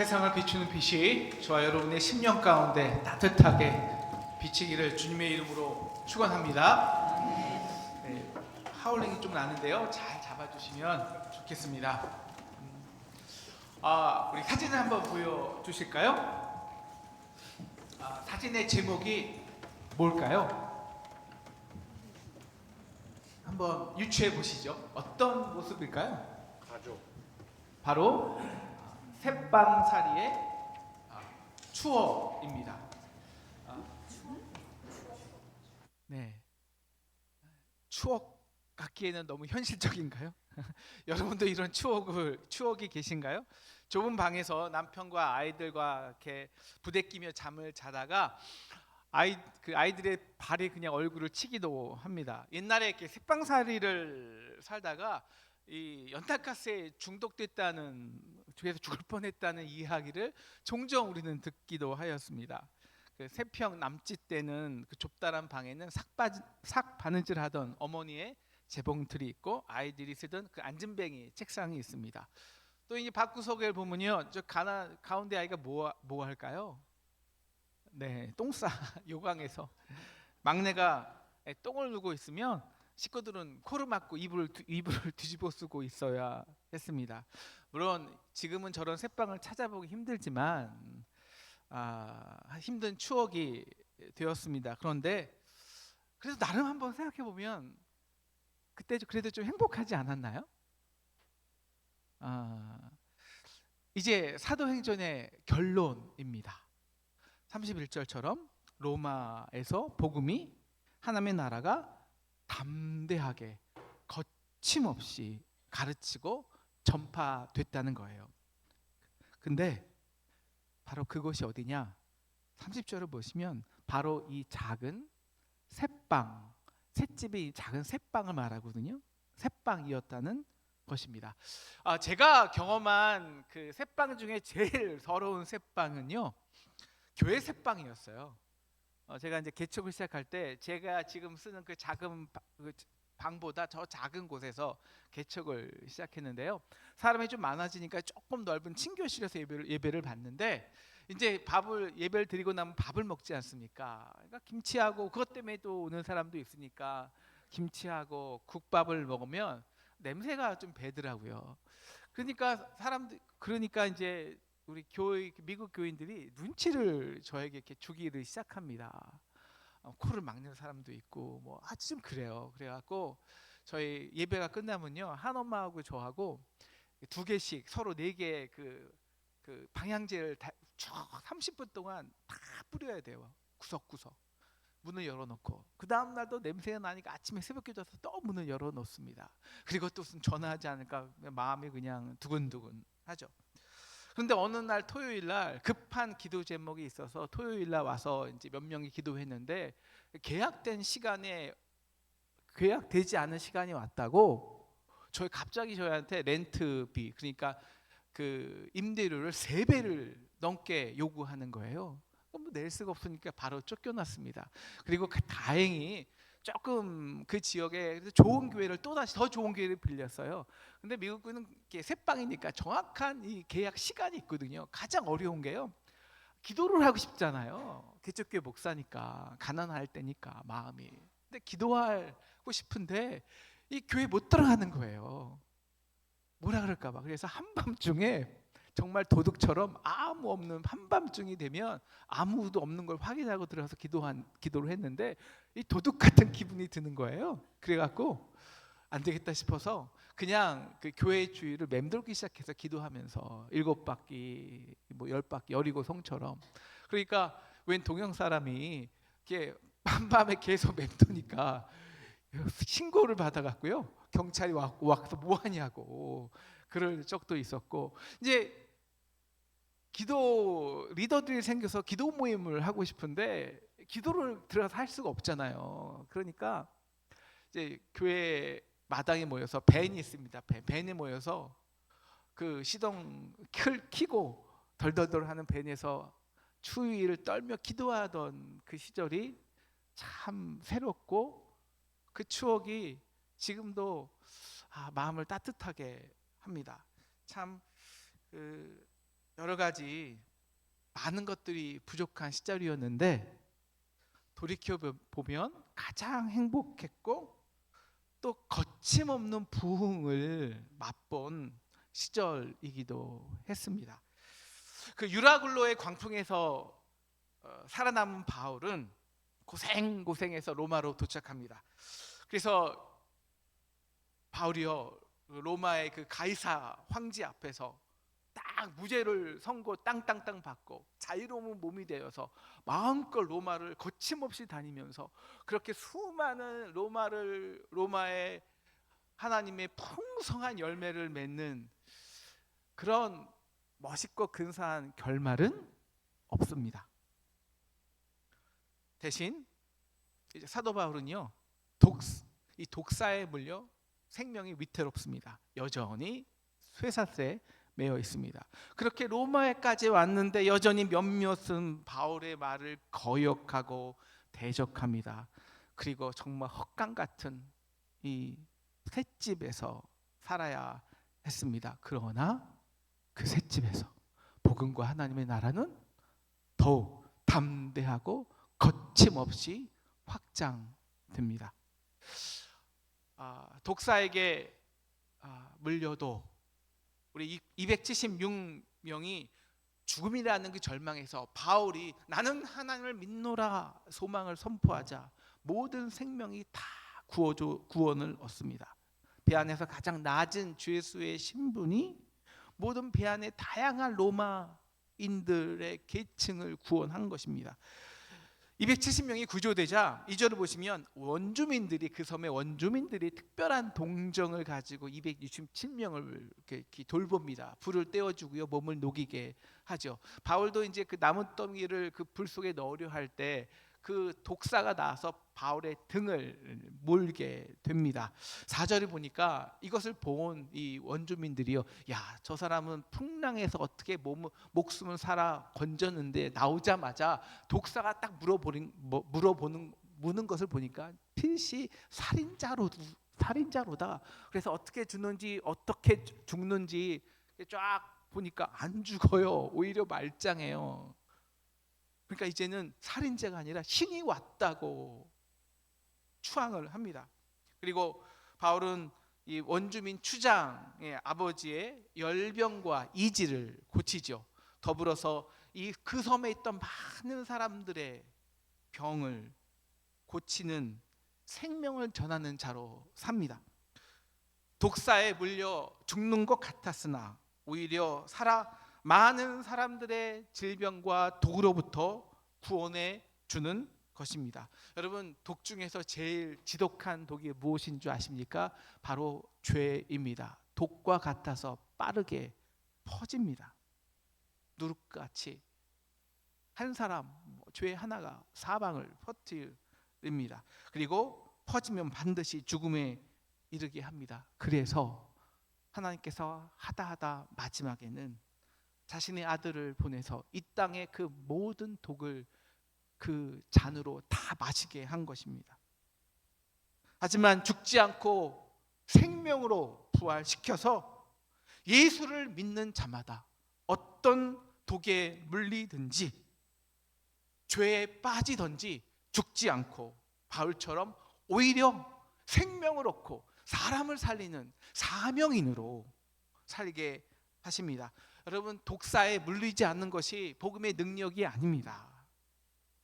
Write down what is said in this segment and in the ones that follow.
세상을 비추는 빛이 저와 여러분의 심령 가운데 따뜻하게 비치기를 주님의 이름으로 축원합니다. 네, 하울링이 좀 나는데요. 잘 잡아주시면 좋겠습니다. 우리 사진을 한번 보여주실까요? 사진의 제목이 뭘까요? 한번 유추해 보시죠. 어떤 모습일까요? 가족. 바로 새빵살이의 추억입니다. 네, 추억 같기에는 너무 현실적인가요? 여러분도 이런 추억이 계신가요? 좁은 방에서 남편과 아이들과 이렇게 부대끼며 잠을 자다가 아이들의 발에 그냥 얼굴을 치기도 합니다. 옛날에 이렇게 새빵살이를 살다가 이 연탄가스에 중독됐다는, 그래서 죽을 뻔했다는 이야기를 종종 우리는 듣기도 하였습니다. 그 세평 남짓 되는 그 좁다란 방에는 삭 바느질하던 어머니의 재봉틀이 있고 아이들이 쓰던 그 앉은뱅이 책상이 있습니다. 또 이제 방구석에 보면요, 저 가운데 아이가 뭐 할까요? 네, 똥싸 요강에서 막내가 똥을 누고 있으면 식구들은 코를 막고 이불을 뒤집어 쓰고 있어야 했습니다. 물론 지금은 저런 새빵을 찾아보기 힘들지만 힘든 추억이 되었습니다. 그런데 그래도 나름 한번 생각해 보면 그때 그래도 좀 행복하지 않았나요? 이제 사도행전의 결론입니다. 31절처럼 로마에서 복음이, 하나님의 나라가 담대하게 거침없이 가르치고 전파됐다는 거예요. 근데 바로 그것이 어디냐? 30절을 보시면 바로 이 작은 새빵, 셋집의 작은 새빵을 말하거든요. 새빵이었다는 것입니다. 제가 경험한 그 새빵 중에 제일 더러운 새빵은요, 교회 새빵이었어요. 제가 이제 개척을 시작할 때 제가 지금 쓰는 그 작은 방보다 저 작은 곳에서 개척을 시작했는데요. 사람이 좀 많아지니까 조금 넓은 친교실에서 예배를 받는데, 이제 예배를 드리고 나면 밥을 먹지 않습니까? 그러니까 김치하고, 그것 때문에 또 오는 사람도 있으니까 김치하고 국밥을 먹으면 냄새가 좀 배더라고요. 그러니까 이제 우리 미국 교인들이 눈치를 저에게 이렇게 주기를 시작합니다. 코를 막는 사람도 있고 뭐 아주 좀 그래요. 그래갖고 저희 예배가 끝나면요, 한 엄마하고 저하고 두 개씩 서로 네 개 그 방향제를 쭉 30분 동안 다 뿌려야 돼요. 구석구석 문을 열어놓고, 그 다음 날도 냄새가 나니까 아침에 새벽 기도해서 또 문을 열어놓습니다. 그리고 또 전화하지 않을까 마음이 그냥 두근두근 하죠. 그런데 어느 날 토요일 날 급한 기도 제목이 있어서 토요일 날 와서 이제 몇 명이 기도했는데, 계약되지 않은 시간이 왔다고 갑자기 저희한테 렌트비, 그러니까 그 임대료를 3배를 넘게 요구하는 거예요. 뭐 낼 수가 없으니까 바로 쫓겨났습니다. 그리고 다행히 조금 그 지역에 좋은 교회를, 또다시 더 좋은 교회를 빌렸어요. 근데 미국은 새빵이니까 정확한 이 계약 시간이 있거든요. 가장 어려운 게요, 기도를 하고 싶잖아요. 개척교회 목사니까, 가난할 때니까 마음이. 근데 기도하고 싶은데 이 교회 못 들어가는 거예요. 뭐라 그럴까 봐. 그래서 한밤중에 정말 도둑처럼 아무 없는 한밤중이 되면 아무도 없는 걸 확인하고 들어가서 기도를 했는데, 이 도둑 같은 기분이 드는 거예요. 그래갖고 안 되겠다 싶어서 그냥 그 교회 주위를 맴돌기 시작해서 기도하면서 7바퀴 뭐 10바퀴 여리고성처럼. 그러니까 웬 동양 사람이 이렇게 한밤에 계속 맴도니까 신고를 받아갖고요, 경찰이 와서 뭐 하냐고 그럴 적도 있었고, 이제 기도 리더들이 생겨서 기도 모임을 하고 싶은데 기도를 들어가서 할 수가 없잖아요. 그러니까 이제 교회 마당에 모여서 밴이 있습니다. 밴에 모여서 그 시동 키고 덜덜덜 하는 밴에서 추위를 떨며 기도하던 그 시절이 참 새롭고, 그 추억이 지금도 마음을 따뜻하게 합니다. 참 여러 가지 많은 것들이 부족한 시절이었는데 돌이켜 보면 가장 행복했고 또 거침없는 부흥을 맛본 시절이기도 했습니다. 그 유라굴로의 광풍에서 살아남은 바울은 고생해서 로마로 도착합니다. 그래서 바울이요 로마의 그 가이사 황제 앞에서 딱 무죄를 선고 땅땅땅 받고 자유로운 몸이 되어서 마음껏 로마를 거침없이 다니면서 그렇게 수많은 로마의 하나님의 풍성한 열매를 맺는 그런 멋있고 근사한 결말은 없습니다. 대신 이제 사도 바울은요 이 독사에 물려 생명이 위태롭습니다. 여전히 쇠사슬에 매여 있습니다. 그렇게 로마에까지 왔는데 여전히 몇몇은 바울의 말을 거역하고 대적합니다. 그리고 정말 헛강 같은 이 셋집에서 살아야 했습니다. 그러나 그 셋집에서 복음과 하나님의 나라는 더욱 담대하고 거침없이 확장됩니다. 독사에게 물려도 우리 276명이 죽음이라는 그 절망에서 바울이 나는 하나님을 믿노라 소망을 선포하자 모든 생명이 다 구원을 얻습니다. 배 안에서 가장 낮은 주 예수의 신분이 모든 배 안의 다양한 로마인들의 계층을 구원한 것입니다. 270명이 구조되자 2절을 보시면 원주민들이 그 섬의 원주민들이 특별한 동정을 가지고 267명을 이렇게 돌봅니다. 불을 떼어주고요 몸을 녹이게 하죠. 바울도 이제 그 나뭇더미를 그 불 속에 넣으려 할 때 그 독사가 나와서 바울의 등을 몰게 됩니다. 4절을 보니까 이것을 본 이 원주민들이요, 야, 저 사람은 풍랑에서 어떻게 목숨을 살아 건졌는데 나오자마자 독사가 딱 무는 것을 보니까 필시 살인자로다. 그래서 어떻게 죽는지 쫙 보니까 안 죽어요. 오히려 말짱해요. 그러니까 이제는 살인자가 아니라 신이 왔다고 추앙을 합니다. 그리고 바울은 이 원주민 추장의 아버지의 열병과 이지를 고치죠. 더불어서 그 섬에 있던 많은 사람들의 병을 고치는 생명을 전하는 자로 삽니다. 독사에 물려 죽는 것 같았으나 오히려 많은 사람들의 질병과 독으로부터 구원해 주는 것입니다. 여러분, 독 중에서 제일 지독한 독이 무엇인 줄 아십니까? 바로 죄입니다. 독과 같아서 빠르게 퍼집니다. 누룩같이 한 사람 죄 하나가 사방을 퍼뜨립니다. 그리고 퍼지면 반드시 죽음에 이르게 합니다. 그래서 하나님께서 하다 마지막에는 자신의 아들을 보내서 이 땅의 그 모든 독을 그 잔으로 다 마시게 한 것입니다. 하지만 죽지 않고 생명으로 부활시켜서 예수를 믿는 자마다 어떤 독에 물리든지 죄에 빠지든지 죽지 않고 바울처럼 오히려 생명을 얻고 사람을 살리는 사명인으로 살게 하십니다. 여러분, 독사에 물리지 않는 것이 복음의 능력이 아닙니다.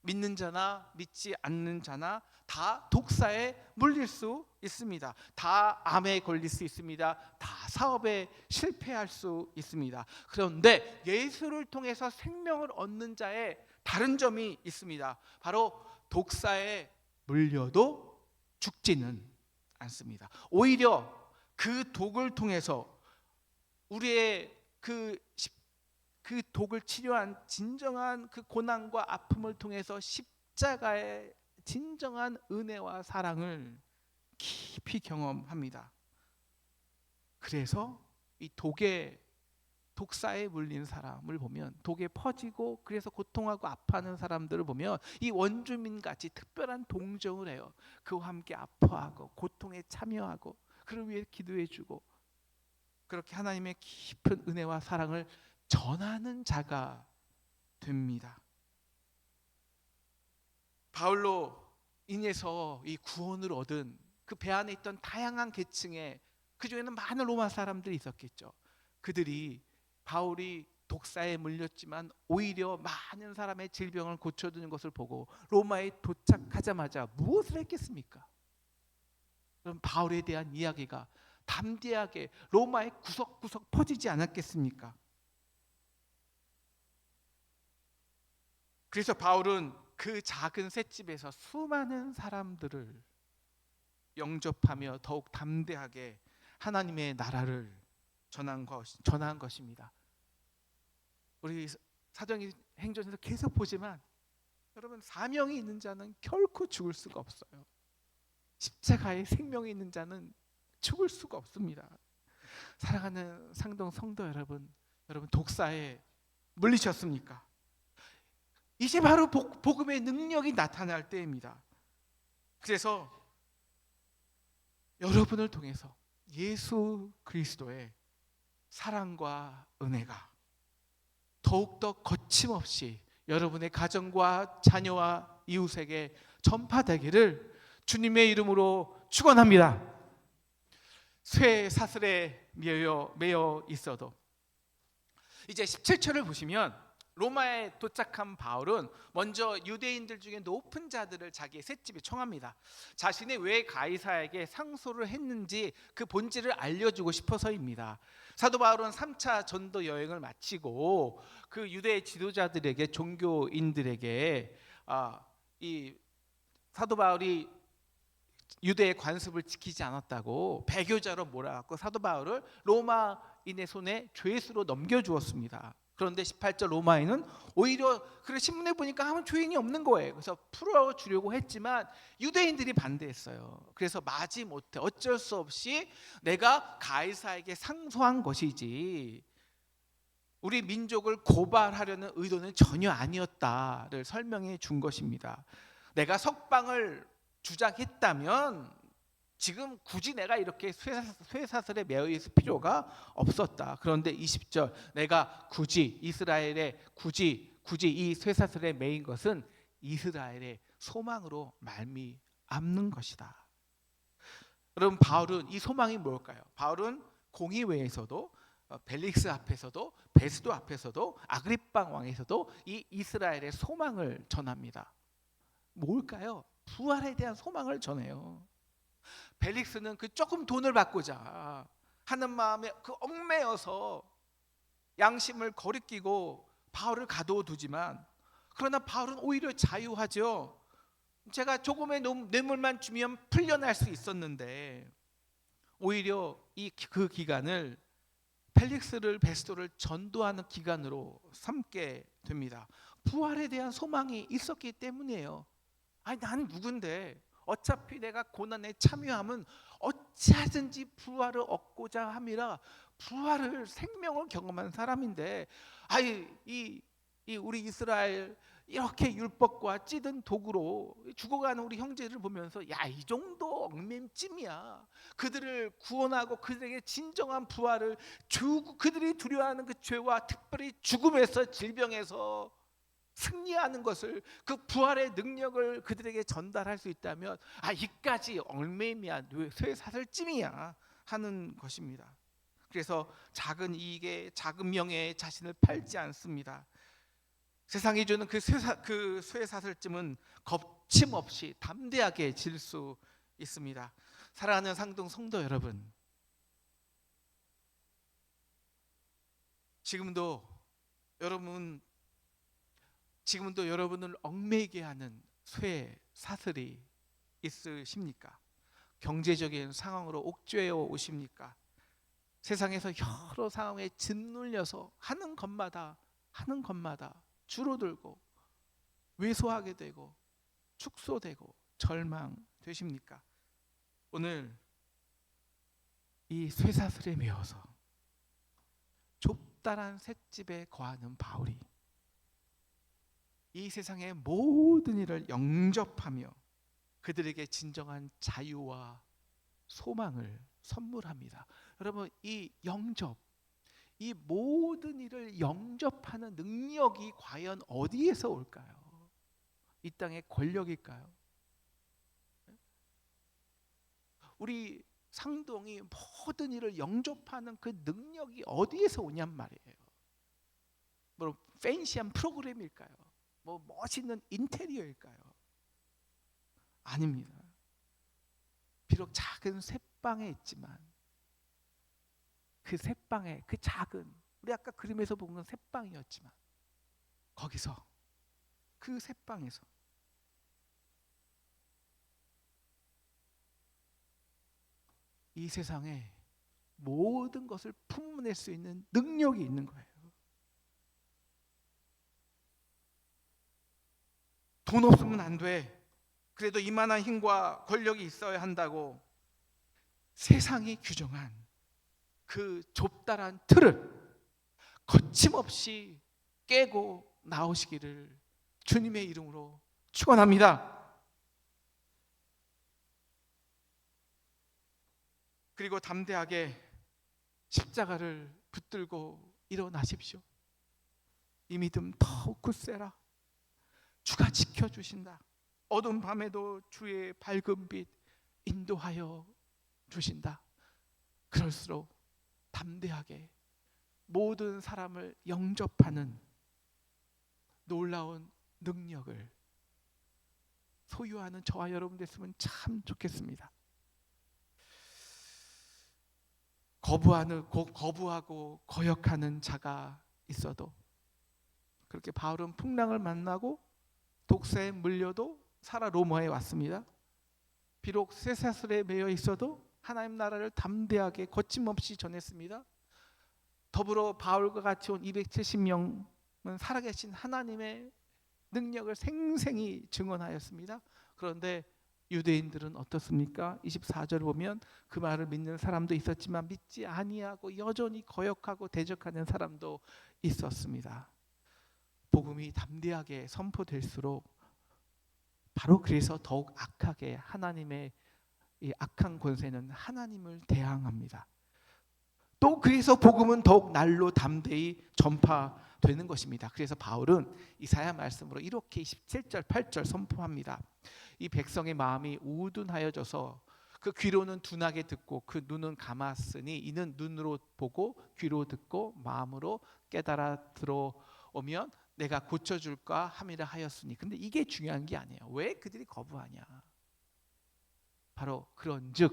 믿는 자나 믿지 않는 자나 다 독사에 물릴 수 있습니다. 다 암에 걸릴 수 있습니다. 다 사업에 실패할 수 있습니다. 그런데 예수를 통해서 생명을 얻는 자의 다른 점이 있습니다. 바로 독사에 물려도 죽지는 않습니다. 오히려 그 독을 통해서 우리의 그 독을 치료한 진정한 그 고난과 아픔을 통해서 십자가의 진정한 은혜와 사랑을 깊이 경험합니다. 그래서 이 독사에 물린 사람을 보면, 독에 퍼지고 그래서 고통하고 아파하는 사람들을 보면 이 원주민같이 특별한 동정을 해요. 그와 함께 아파하고 고통에 참여하고 그를 위해 기도해주고, 그렇게 하나님의 깊은 은혜와 사랑을 전하는 자가 됩니다. 바울로 인해서 이 구원을 얻은 그 배 안에 있던 다양한 계층의, 그 중에는 많은 로마 사람들이 있었겠죠. 그들이 바울이 독사에 물렸지만 오히려 많은 사람의 질병을 고쳐주는 것을 보고 로마에 도착하자마자 무엇을 했겠습니까? 그럼 바울에 대한 이야기가 담대하게 로마의 구석구석 퍼지지 않았겠습니까? 그래서 바울은 그 작은 셋집에서 수많은 사람들을 영접하며 더욱 담대하게 하나님의 나라를 전한 것입니다. 우리 사도행전에서 계속 보지만 여러분, 사명이 있는 자는 결코 죽을 수가 없어요. 십자가에 생명이 있는 자는 죽을 수가 없습니다. 사랑하는 상동 성도 여러분, 여러분 독사에 물리셨습니까? 이제 바로 복음의 능력이 나타날 때입니다. 그래서 여러분을 통해서 예수 그리스도의 사랑과 은혜가 더욱더 거침없이 여러분의 가정과 자녀와 이웃에게 전파되기를 주님의 이름으로 축원합니다. 쇠 사슬에 매여 있어도, 이제 17절을 보시면 로마에 도착한 바울은 먼저 유대인들 중에 높은 자들을 자기의 셋집에 청합니다. 자신이 왜 가이사에게 상소를 했는지 그 본질을 알려주고 싶어서입니다. 사도 바울은 3차 전도 여행을 마치고 그 유대 지도자들에게, 종교인들에게 이 사도 바울이 유대의 관습을 지키지 않았다고 배교자로 몰아갖고 사도 바울을 로마인의 손에 죄수로 넘겨주었습니다. 그런데 18절 로마인은 오히려 그래 신문에 보니까 아무 죄인이 없는 거예요. 그래서 풀어주려고 했지만 유대인들이 반대했어요. 그래서 마지못해 어쩔 수 없이 내가 가이사에게 상소한 것이지 우리 민족을 고발하려는 의도는 전혀 아니었다를 설명해 준 것입니다. 내가 석방을 주장했다면 지금 굳이 내가 이렇게 쇠사슬에 매여 있을 필요가 없었다. 그런데 20절, 내가 굳이 이스라엘에 굳이 이 쇠사슬에 매인 것은 이스라엘의 소망으로 말미암는 것이다. 여러분, 바울은 이 소망이 뭘까요? 바울은 공의회에서도 벨릭스 앞에서도 베스도 앞에서도 아그리빠 왕에서도 이 이스라엘의 소망을 전합니다. 뭘까요? 부활에 대한 소망을 전해요. 벨릭스는 그 조금 돈을 받고자 하는 마음에 그 얽매여서 양심을 거리끼고 바울을 가둬두지만, 그러나 바울은 오히려 자유하죠. 제가 조금의 뇌물만 주면 풀려날 수 있었는데 오히려 그 기간을 펠릭스를 베스도를 전도하는 기간으로 삼게 됩니다. 부활에 대한 소망이 있었기 때문이에요. 아니, 난 누군데 어차피 내가 고난에 참여하면 어찌하든지 부활을 얻고자 함이라, 부활을 생명을 경험한 사람인데, 아이 이 우리 이스라엘 이렇게 율법과 찌든 도구로 죽어가는 우리 형제를 보면서 야, 이 정도 얽매임쯤이야. 그들을 구원하고 그들에게 진정한 부활을 주고 그들이 두려워하는 그 죄와 특별히 죽음에서 질병에서 승리하는 것을, 그 부활의 능력을 그들에게 전달할 수 있다면 이까지 얽매임이야, 쇠사슬찜이야 하는 것입니다. 그래서 작은 이익에 작은 명예에 자신을 팔지 않습니다. 세상이 주는 그 쇠사슬찜은 겁침없이 담대하게 질 수 있습니다. 사랑하는 상동 성도 여러분, 지금도 여러분을 얽매이게 하는 쇠 사슬이 있으십니까? 경제적인 상황으로 옥죄어 오십니까? 세상에서 여러 상황에 짓눌려서 하는 것마다 줄어들고 왜소하게 되고 축소되고 절망되십니까? 오늘 이 쇠사슬에 매어서 좁다란 셋집에 거하는 바울이 이 세상의 모든 일을 영접하며 그들에게 진정한 자유와 소망을 선물합니다. 여러분, 이 영접, 이 모든 일을 영접하는 능력이 과연 어디에서 올까요? 이 땅의 권력일까요? 우리 상동이 모든 일을 영접하는 그 능력이 어디에서 오냔 말이에요. 뭐 팬시한 프로그램일까요? 뭐 멋있는 인테리어일까요? 아닙니다. 비록 작은 쇠방에 있지만 그 쇠방에, 그 작은, 우리 아까 그림에서 본 건 쇠방이었지만 거기서, 그 쇠방에서 이 세상에 모든 것을 품어낼 수 있는 능력이 있는 거예요. 돈 없으면 안 돼. 그래도 이만한 힘과 권력이 있어야 한다고 세상이 규정한 그 좁다란 틀을 거침없이 깨고 나오시기를 주님의 이름으로 축원합니다. 그리고 담대하게 십자가를 붙들고 일어나십시오. 이 믿음 더욱 굳세라. 주가 지켜주신다. 어두운 밤에도 주의 밝은 빛 인도하여 주신다. 그럴수록 담대하게 모든 사람을 영접하는 놀라운 능력을 소유하는 저와 여러분 됐으면 참 좋겠습니다. 거부하고 거역하는 자가 있어도, 그렇게 바울은 풍랑을 만나고 독사에 물려도 살아 로마에 왔습니다. 비록 쇠사슬에 매여 있어도 하나님 나라를 담대하게 거침없이 전했습니다. 더불어 바울과 같이 온 270명은 살아계신 하나님의 능력을 생생히 증언하였습니다. 그런데 유대인들은 어떻습니까? 24절 보면 그 말을 믿는 사람도 있었지만 믿지 아니하고 여전히 거역하고 대적하는 사람도 있었습니다. 복음이 담대하게 선포될수록 바로 그래서 더욱 악하게 하나님의 이 악한 권세는 하나님을 대항합니다. 또 그래서 복음은 더욱 날로 담대히 전파되는 것입니다. 그래서 바울은 이사야 말씀으로 이렇게 17절 8절 선포합니다. 이 백성의 마음이 우둔하여져서 그 귀로는 둔하게 듣고 그 눈은 감았으니 이는 눈으로 보고 귀로 듣고 마음으로 깨달아 들어오면 내가 고쳐줄까 함이라 하였으니. 근데 이게 중요한 게 아니에요. 왜 그들이 거부하냐? 바로 그런즉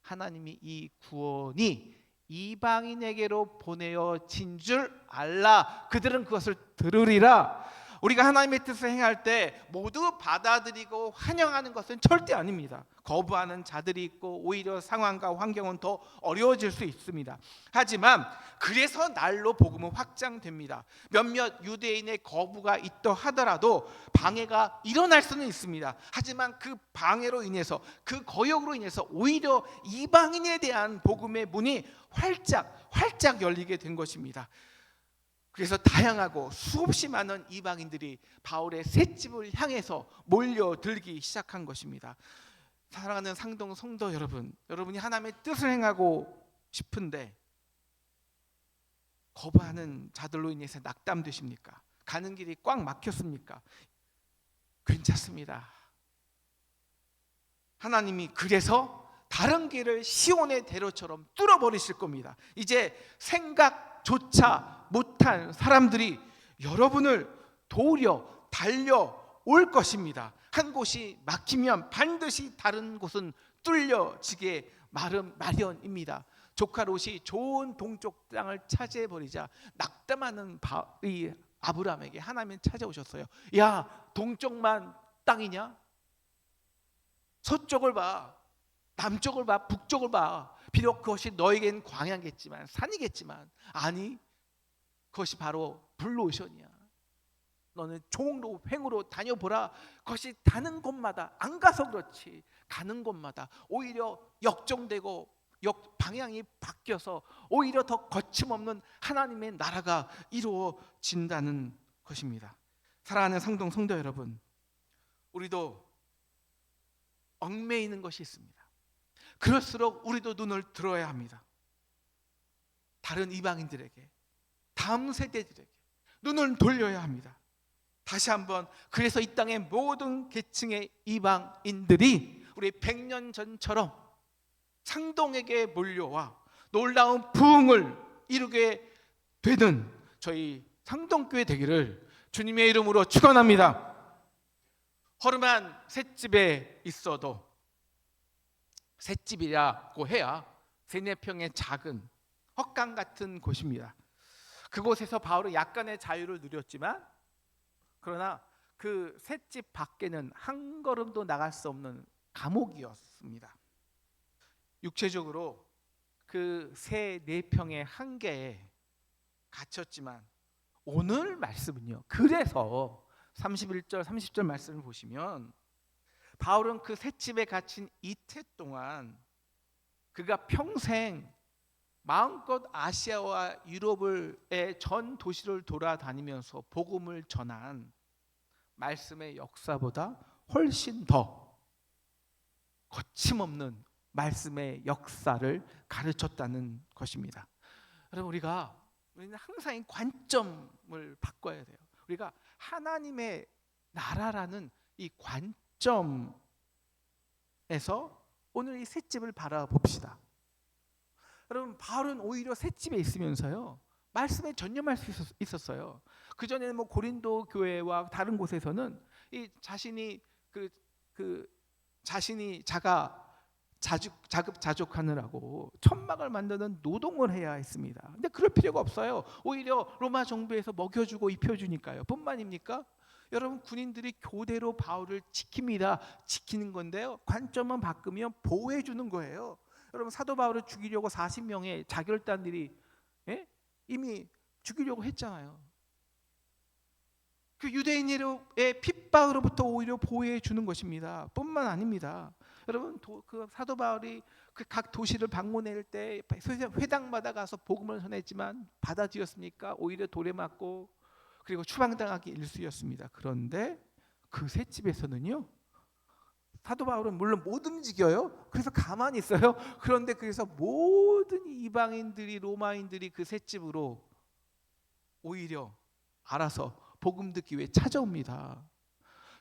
하나님이 이 구원이 이방인에게로 보내어진 줄 알라. 그들은 그것을 들으리라. 우리가 하나님의 뜻을 행할 때 모두 받아들이고 환영하는 것은 절대 아닙니다. 거부하는 자들이 있고 오히려 상황과 환경은 더 어려워질 수 있습니다. 하지만 그래서 날로 복음은 확장됩니다. 몇몇 유대인의 거부가 있다 하더라도 방해가 일어날 수는 있습니다. 하지만 그 방해로 인해서, 그 거역으로 인해서 오히려 이방인에 대한 복음의 문이 활짝 열리게 된 것입니다. 그래서 다양하고 수없이 많은 이방인들이 바울의 셋집을 향해서 몰려들기 시작한 것입니다. 사랑하는 상동 성도 여러분, 여러분이 하나님의 뜻을 행하고 싶은데 거부하는 자들로 인해서 낙담되십니까? 가는 길이 꽉 막혔습니까? 괜찮습니다. 하나님이 그래서 다른 길을 시온의 대로처럼 뚫어버리실 겁니다. 이제 생각조차 못한 사람들이 여러분을 도우려 달려올 것입니다. 한 곳이 막히면 반드시 다른 곳은 뚫려지게 마련입니다. 조카 롯이 좋은 동쪽 땅을 차지해버리자 낙담하는 이 아브라함에게 하나님은 찾아오셨어요. 야, 동쪽만 땅이냐? 서쪽을 봐, 남쪽을 봐, 북쪽을 봐. 비록 그것이 너에겐 광야겠지만, 산이겠지만, 아니, 그것이 바로 블루오션이야. 너는 종로 횡으로 다녀보라. 그것이 가는 곳마다, 안 가서 그렇지, 가는 곳마다 오히려 역정되고 방향이 바뀌어서 오히려 더 거침없는 하나님의 나라가 이루어진다는 것입니다. 사랑하는 상동 성도 여러분, 우리도 얽매이는 것이 있습니다. 그럴수록 우리도 눈을 들어야 합니다. 다른 이방인들에게, 다음 세대들에게 눈을 돌려야 합니다. 다시 한번, 그래서 이 땅의 모든 계층의 이방인들이 우리 100년 전처럼 상동에게 몰려와 놀라운 부흥을 이루게 되는 저희 상동교회 되기를 주님의 이름으로 축원합니다. 허름한 셋집에 있어도, 셋집이라고 해야 세네평의 작은 헛강 같은 곳입니다. 그곳에서 바울은 약간의 자유를 누렸지만, 그러나 그 셋집 밖에는 한 걸음도 나갈 수 없는 감옥이었습니다. 육체적으로 그 새 4평의 한계에 갇혔지만, 오늘 말씀은요, 그래서 31절 30절 말씀을 보시면 바울은 그 셋집에 갇힌 이태 동안 그가 평생 마음껏 아시아와 유럽의 전 도시를 돌아다니면서 복음을 전한 말씀의 역사보다 훨씬 더 거침없는 말씀의 역사를 가르쳤다는 것입니다. 여러분, 우리는 항상 이 관점을 바꿔야 돼요. 우리가 하나님의 나라라는 이 관점에서 오늘 이 셋집을 바라봅시다. 여러분, 바울은 오히려 셋집에 있으면서요, 말씀에 전념할 수 있었어요. 그 전에는 뭐 고린도 교회와 다른 곳에서는 이 자신이 자신이 자급자족하느라고 천막을 만드는 노동을 해야 했습니다. 근데 그럴 필요가 없어요. 오히려 로마 정부에서 먹여주고 입혀주니까요. 뿐만입니까? 여러분, 군인들이 교대로 바울을 지킵니다. 지키는 건데요, 관점만 바꾸면 보호해 주는 거예요. 여러분, 사도 바울을 죽이려고 40명의 자결단들이 이미 죽이려고 했잖아요. 그 유대인의 핍박으로부터 오히려 보호해 주는 것입니다. 뿐만 아닙니다. 여러분, 그 사도 바울이 그 각 도시를 방문할 때 회당마다 가서 복음을 전했지만 받아들였습니까? 오히려 돌에 맞고 그리고 추방당하기 일쑤였습니다. 그런데 그 셋집에서는요, 사도 바울은 물론 못 움직여요. 그래서 가만히 있어요. 그런데 그래서 모든 이방인들이, 로마인들이 그 셋집으로 오히려 알아서 복음 듣기 위해 찾아옵니다.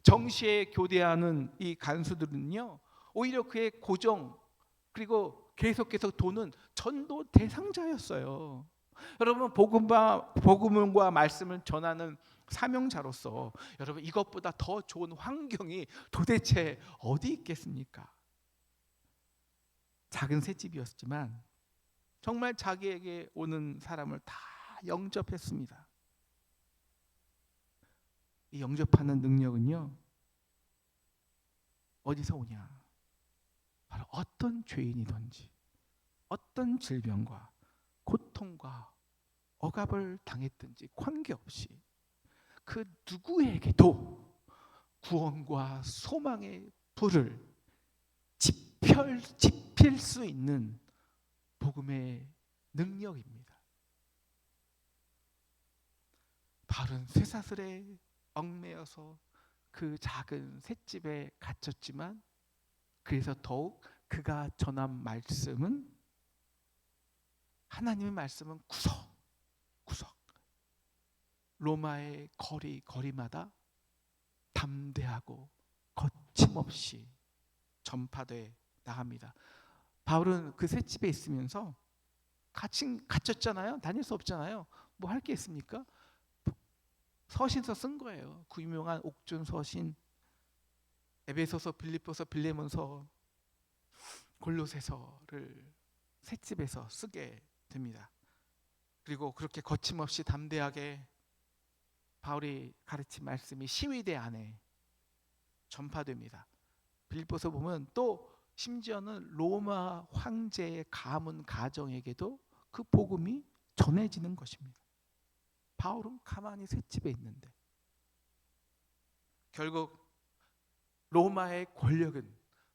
정시에 교대하는 이 간수들은요, 오히려 그의 고정 그리고 계속 도는 전도 대상자였어요. 여러분, 복음과 말씀을 전하는 사명자로서 여러분, 이것보다 더 좋은 환경이 도대체 어디 있겠습니까? 작은 셋집이었지만 정말 자기에게 오는 사람을 다 영접했습니다. 이 영접하는 능력은요, 어디서 오냐? 바로 어떤 죄인이든지 어떤 질병과 고통과 억압을 당했든지 관계없이 그 누구에게도 구원과 소망의 불을 지필 수 있는 복음의 능력입니다. 바울은 쇠사슬에 얽매여서 그 작은 셋집에 갇혔지만, 그래서 더욱 그가 전한 말씀은, 하나님의 말씀은 구석구석 로마의 거리마다 담대하고 거침없이 전파돼 나갑니다. 바울은 그 셋집에 있으면서 갇혔잖아요. 다닐 수 없잖아요. 뭐 할 게 있습니까? 서신서 쓴 거예요. 그 유명한 옥중 서신, 에베소서, 빌립보서, 빌레몬서, 골로새서를 셋집에서 쓰게 됩니다. 그리고 그렇게 거침없이 담대하게 바울이 가르친 말씀이 시위대 안에 전파됩니다. 빌립보서 보면 또 심지어는 로마 황제의 가문 가정에게도 그 복음이 전해지는 것입니다. 바울은 가만히 셋집에 있는데 결국 로마의 권력은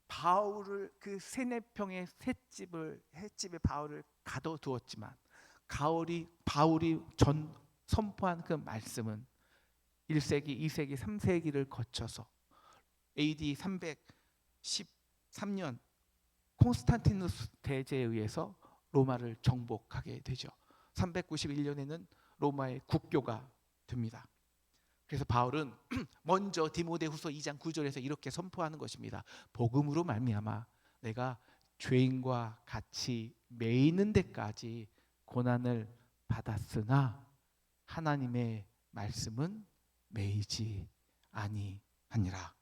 바울을, 그 세네평의 셋집에 바울을 가둬두었지만, 바울이 선포한 그 말씀은 1세기, 2세기, 3세기를 거쳐서 AD 313년 콘스탄티누스 대제에 의해서 로마를 정복하게 되죠. 391년에는 로마의 국교가 됩니다. 그래서 바울은 먼저 디모데후서 2장 9절에서 이렇게 선포하는 것입니다. 복음으로 말미암아 내가 죄인과 같이 매이는 데까지 고난을 받았으나 하나님의 말씀은 매이지 아니하니라.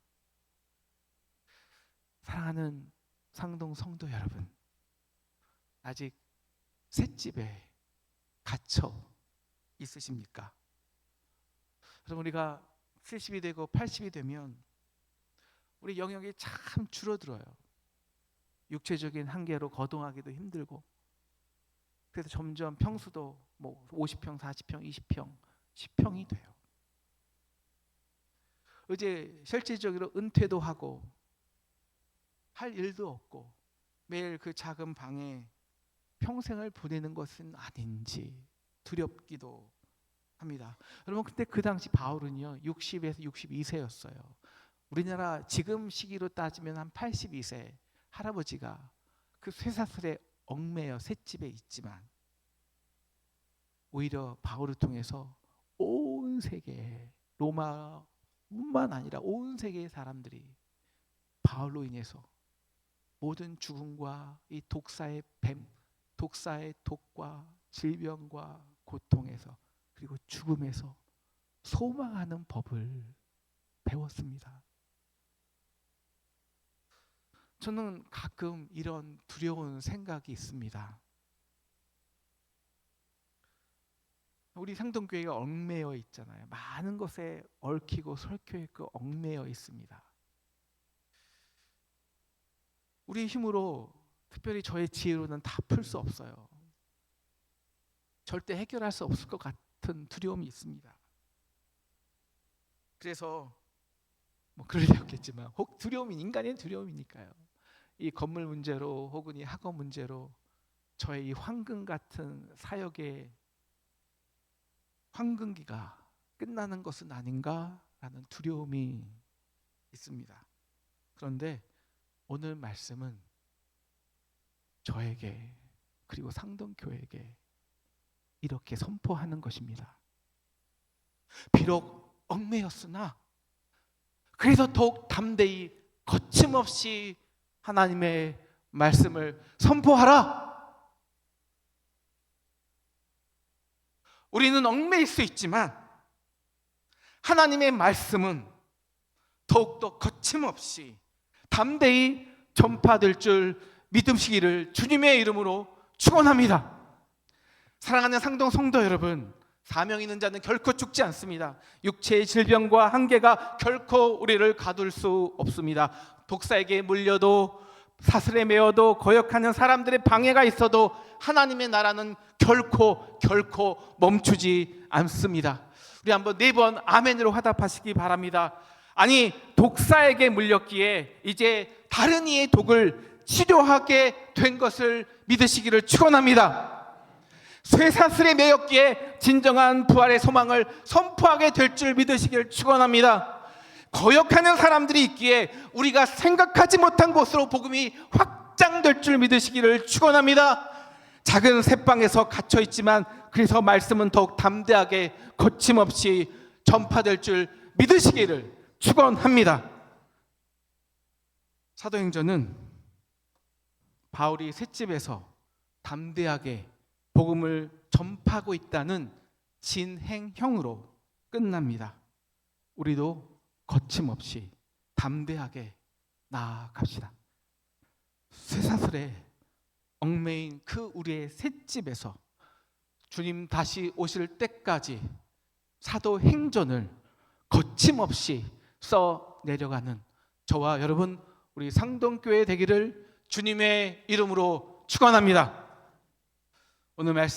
사랑하는 상동 성도 여러분, 아직 셋집에 갇혀 있으십니까? 그럼 우리가 70이 되고 80이 되면 우리 영역이 참 줄어들어요. 육체적인 한계로 거동하기도 힘들고, 그래서 점점 평수도 뭐 50평, 40평, 20평, 10평이 돼요. 이제 실질적으로 은퇴도 하고 할 일도 없고 매일 그 작은 방에 평생을 보내는 것은 아닌지 두렵기도 합니다. 여러분, 근데 그 당시 바울은요 60에서 62세였어요. 우리나라 지금 시기로 따지면 한 82세 할아버지가 그 쇠사슬에 얽매여 셋집에 있지만, 오히려 바울을 통해서 온 세계, 로마뿐만 아니라 온 세계의 사람들이 바울로 인해서 모든 죽음과 이 독사의 뱀, 독사의 독과 질병과 고통에서, 그리고 죽음에서 소망하는 법을 배웠습니다. 저는 가끔 이런 두려운 생각이 있습니다. 우리 상동교회가 얽매여 있잖아요. 많은 것에 얽히고 설켜 있고 얽매여 있습니다. 우리 힘으로, 특별히 저의 지혜로는 다 풀 수 없어요. 절대 해결할 수 없을 것 같은 두려움이 있습니다. 그래서 뭐 그럴 리 없겠지만, 혹 두려움이 인간의 두려움이니까요. 이 건물 문제로 혹은 이 학업 문제로 저의 이 황금 같은 사역의 황금기가 끝나는 것은 아닌가라는 두려움이 있습니다. 그런데 오늘 말씀은 저에게 그리고 상동교회에게 이렇게 선포하는 것입니다. 비록 얽매였으나 그래서 더욱 담대히 거침없이 하나님의 말씀을 선포하라. 우리는 얽매일 수 있지만 하나님의 말씀은 더욱더 거침없이 담대히 전파될 줄 믿음시기를 주님의 이름으로 축원합니다. 사랑하는 상동 성도 여러분, 사명 있는 자는 결코 죽지 않습니다. 육체의 질병과 한계가 결코 우리를 가둘 수 없습니다. 독사에게 물려도, 사슬에 매어도, 거역하는 사람들의 방해가 있어도 하나님의 나라는 결코 멈추지 않습니다. 우리 한번 4번 아멘으로 화답하시기 바랍니다. 아니, 독사에게 물렸기에 이제 다른 이의 독을 치료하게 된 것을 믿으시기를 축원합니다. 쇠사슬에 매였기에 진정한 부활의 소망을 선포하게 될 줄 믿으시기를 축원합니다. 거역하는 사람들이 있기에 우리가 생각하지 못한 곳으로 복음이 확장될 줄 믿으시기를 축원합니다. 작은 새방에서 갇혀 있지만 그래서 말씀은 더욱 담대하게 거침없이 전파될 줄 믿으시기를 축원합니다. 사도행전은 바울이 셋집에서 담대하게 복음을 전파하고 있다는 진행형으로 끝납니다. 우리도 거침없이 담대하게 나아갑시다. 쇠사슬에 얽매인 그 우리의 셋집에서 주님 다시 오실 때까지 사도행전을 거침없이 써 내려가는 저와 여러분, 우리 상동교회 되기를 주님의 이름으로 축원합니다. 오늘 말씀